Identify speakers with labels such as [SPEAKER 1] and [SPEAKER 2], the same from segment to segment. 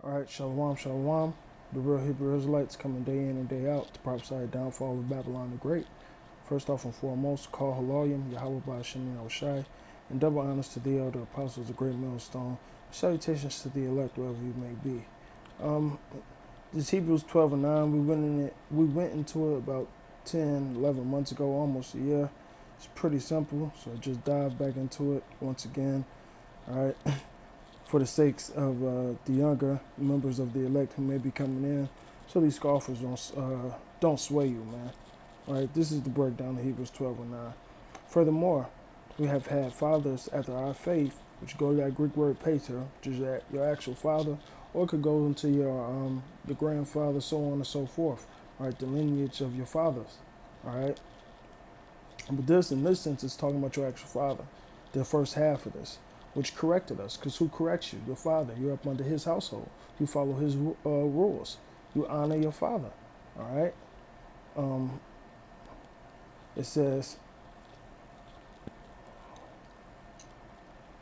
[SPEAKER 1] All right, shalom, shalom. The real Hebrew Israelites coming day in and day out to prophesy the downfall of Babylon the Great. First off and foremost, call Haloyim, Yahweh Ba'Shem Yahushai, and double honors to the elder apostles of Great Millstone. Salutations to the elect wherever you may be. This Hebrews 12 and 9, we went into it about 10, 11 months ago, almost a year. It's pretty simple, so just dive back into it once again. All right. For the sakes of the younger members of the elect who may be coming in, so these scoffers don't sway you, man. All right, this is the breakdown of Hebrews 12 and 9. Furthermore, we have had fathers after our faith, which go to that Greek word pater, which is your actual father, or it could go into your the grandfather, so on and so forth. All right, the lineage of your fathers. All right, but this, in this sense, is talking about your actual father, the first half of this, which corrected us. Because who corrects you? Your father. You're up under his household. You follow his rules. You honor your father. All right. It says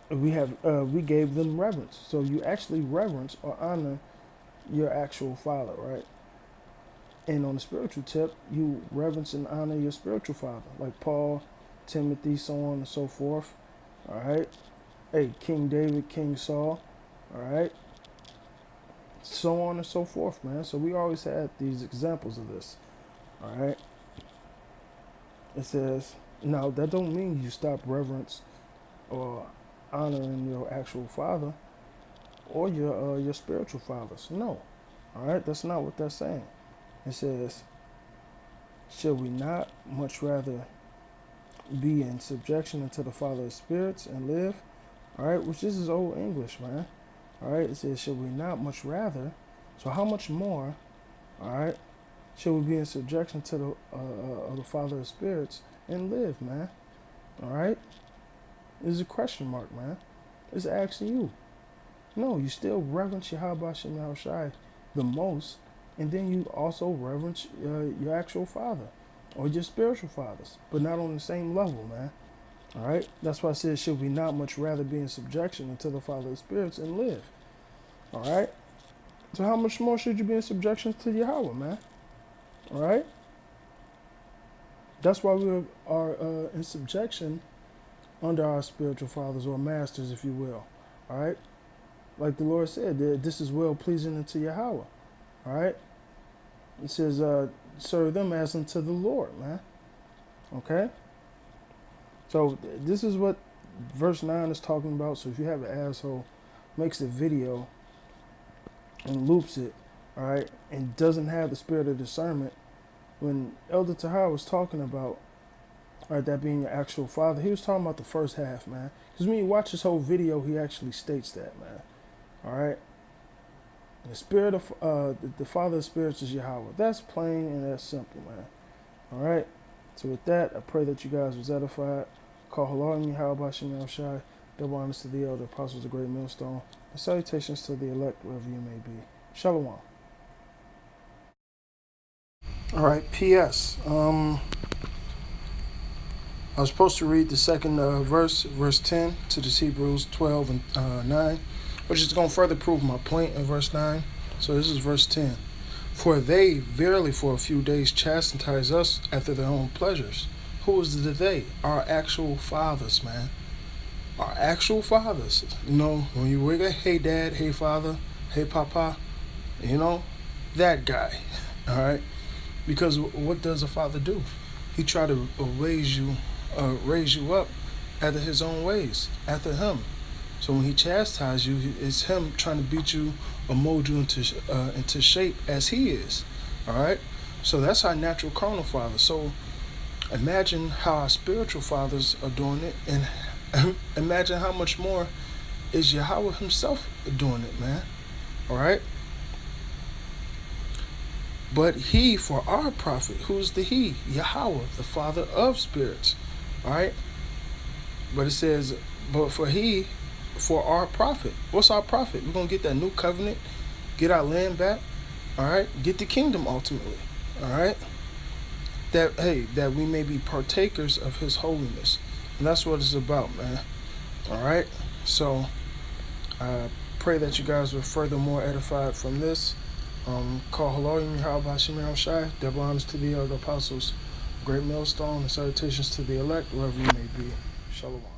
[SPEAKER 1] we gave them reverence. So you actually reverence or honor your actual father, right? And on the spiritual tip, you reverence and honor your spiritual father, like Paul, Timothy, so on and so forth. All right. Hey, King David, King Saul, all right, so on and so forth, man. So we always had these examples of this, all right. It says, now that don't mean you stop reverence or honoring your actual father or your spiritual fathers. No, all right, that's not what that's saying. It says, should we not much rather be in subjection unto the Father of spirits and live? All right, which this is old English, man. All right, it says, should we not much rather? So how much more, all right, should we be in subjection to the Father of spirits and live, man? All right, this is a question mark, man. It's asking you. No, you still reverence Yahweh Ba'Shem Yahushai the most, and then you also reverence your actual father or your spiritual fathers, but not on the same level, man. All right, that's why I said, should we not much rather be in subjection unto the Father of spirits and live? All right, so how much more should you be in subjection to Yahweh, man? All right, that's why we are in subjection under our spiritual fathers or masters, if you will. All right, like the Lord said, this is well pleasing unto Yahweh. All right, it says, serve them as unto the Lord, man. Okay. So this is what verse 9 is talking about. So if you have an asshole makes a video and loops it, all right, and doesn't have the spirit of discernment, when Elder Tahar was talking about, all right, that being your actual father, he was talking about the first half, man. Because when you watch this whole video, he actually states that, man. All right. And the spirit of the Father of spirits is Yahweh. That's plain and that's simple, man. All right. So with that, I pray that you guys was edified. Call Haloyim, Yahweh Ba'Shem Yahushai, double honors to the elder apostles of Great Millstone, and salutations to the elect wherever you may be. Shalom. All right, P.S. I was supposed to read the second verse 10 to this Hebrews 12 and 9, which is going to further prove my point in verse 9. So this is verse 10. For they verily for a few days chastise us after their own pleasures. Who is the they? Our actual fathers, man. Our actual fathers. You know, when you wake up, hey dad, hey father, hey papa, you know, that guy. All right? Because what does a father do? He try to raise you up after his own ways, after him. So when he chastises you, it's him trying to beat you or mold you into shape as he is. All right? So that's our natural carnal father. So imagine how our spiritual fathers are doing it, and imagine how much more is Yahweh himself doing it, man. All right? But he for our profit. Who's the he? Yahweh, the Father of spirits. All right? But it says, but for our profit. What's our profit? We're going to get that new covenant, get our land back, all right? Get the kingdom ultimately, all right? That we may be partakers of his holiness. And that's what it's about, man, all right? So, pray that you guys were furthermore edified from this. Call hello, Yahweh Hashem Shai, double honors to the elder apostles, great millstone, and salutations to the elect, wherever you may be. Shalom.